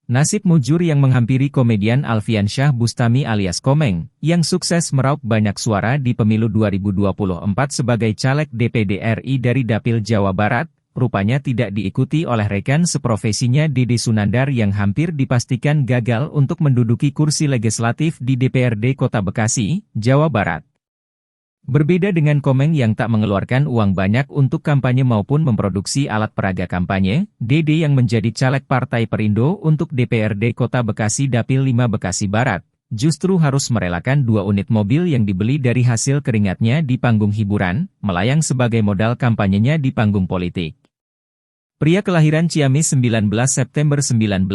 Nasib mujur yang menghampiri komedian Alfian Syah Bustami alias Komeng, yang sukses meraup banyak suara di pemilu 2024 sebagai caleg DPD RI dari Dapil Jawa Barat, rupanya tidak diikuti oleh rekan seprofesinya Dede Sunandar yang hampir dipastikan gagal untuk menduduki kursi legislatif di DPRD Kota Bekasi, Jawa Barat. Berbeda dengan Komeng yang tak mengeluarkan uang banyak untuk kampanye maupun memproduksi alat peraga kampanye, Dede yang menjadi caleg Partai Perindo untuk DPRD Kota Bekasi Dapil 5 Bekasi Barat, justru harus merelakan 2 unit mobil yang dibeli dari hasil keringatnya di panggung hiburan, melayang sebagai modal kampanyenya di panggung politik. Pria kelahiran Ciamis 19 September 1990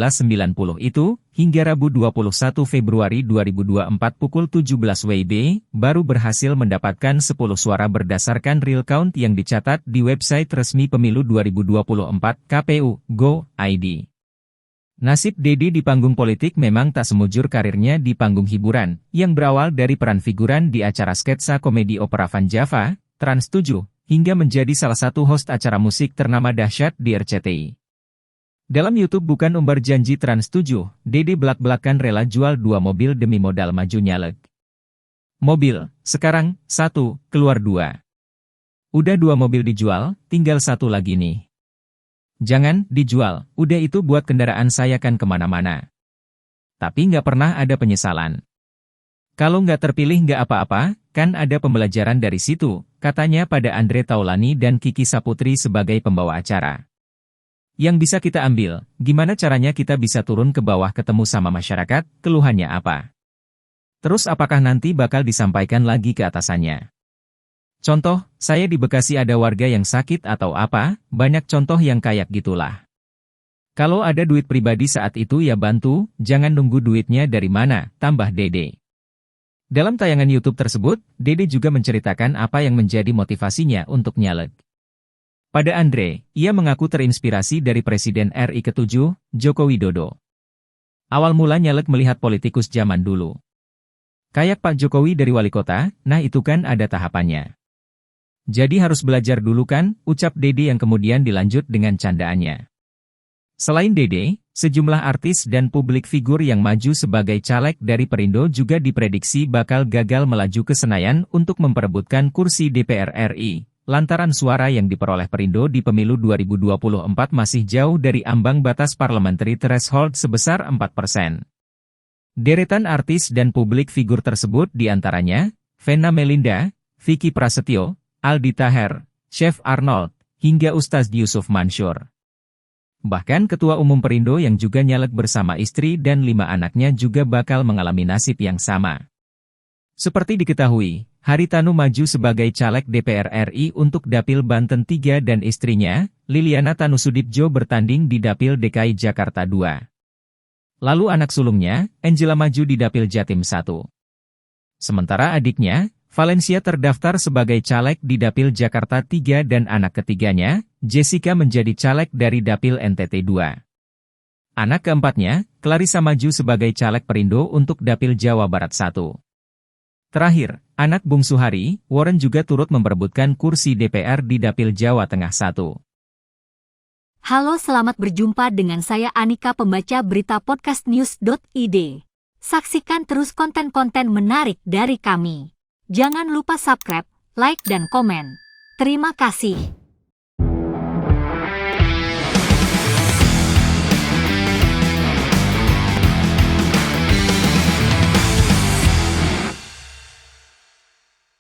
itu, hingga Rabu 21 Februari 2024 pukul 17 WIB, baru berhasil mendapatkan 10 suara berdasarkan real count yang dicatat di website resmi pemilu 2024 KPU.go.id. Nasib Dede di panggung politik memang tak semujur karirnya di panggung hiburan, yang berawal dari peran figuran di acara sketsa komedi opera Van Java, Trans 7, hingga menjadi salah satu host acara musik ternama dahsyat di RCTI. Dalam YouTube Bukan Umbar Janji Trans 7, Dede belak-belakan rela jual 2 mobil demi modal maju nyaleg. Mobil, sekarang, 1, keluar 2. Udah 2 mobil dijual, tinggal 1 lagi nih. Jangan, dijual, udah itu buat kendaraan saya kan kemana-mana. Tapi nggak pernah ada penyesalan. Kalau nggak terpilih nggak apa-apa, kan ada pembelajaran dari situ, katanya pada Andre Taulani dan Kiki Saputri sebagai pembawa acara. Yang bisa kita ambil, gimana caranya kita bisa turun ke bawah ketemu sama masyarakat, keluhannya apa? Terus apakah nanti bakal disampaikan lagi ke atasannya? Contoh, saya di Bekasi ada warga yang sakit atau apa, banyak contoh yang kayak gitulah. Kalau ada duit pribadi saat itu ya bantu, jangan nunggu duitnya dari mana, tambah Dede. Dalam tayangan YouTube tersebut, Dede juga menceritakan apa yang menjadi motivasinya untuk nyaleg. Pada Andre, ia mengaku terinspirasi dari Presiden RI ke-7, Joko Widodo. Awal mula nyaleg melihat politikus zaman dulu. Kayak Pak Jokowi dari wali kota, nah itu kan ada tahapannya. Jadi harus belajar dulu kan, ucap Dede yang kemudian dilanjut dengan candaannya. Selain Dede, sejumlah artis dan publik figur yang maju sebagai caleg dari Perindo juga diprediksi bakal gagal melaju ke Senayan untuk memperebutkan kursi DPR RI, lantaran suara yang diperoleh Perindo di pemilu 2024 masih jauh dari ambang batas parliamentary threshold sebesar 4%. Deretan artis dan publik figur tersebut diantaranya, Vena Melinda, Vicky Prasetyo, Aldi Taher, Chef Arnold, hingga Ustadz Yusuf Mansur. Bahkan Ketua Umum Perindo yang juga nyaleg bersama istri dan 5 anaknya juga bakal mengalami nasib yang sama. Seperti diketahui, Haritanu maju sebagai caleg DPR RI untuk Dapil Banten 3 dan istrinya, Liliana Tanusudibjo bertanding di Dapil DKI Jakarta 2. Lalu anak sulungnya, Angela maju di Dapil Jatim 1. Sementara adiknya, Valencia terdaftar sebagai caleg di Dapil Jakarta 3 dan anak ketiganya, Jessica menjadi caleg dari Dapil NTT 2. Anak keempatnya, Clarissa maju sebagai caleg Perindo untuk Dapil Jawa Barat 1. Terakhir, anak bungsu Hari, Warren juga turut memperebutkan kursi DPR di Dapil Jawa Tengah 1. Halo, selamat berjumpa dengan saya Anika, pembaca berita podcastnews.id. Saksikan terus konten-konten menarik dari kami. Jangan lupa subscribe, like, dan komen. Terima kasih.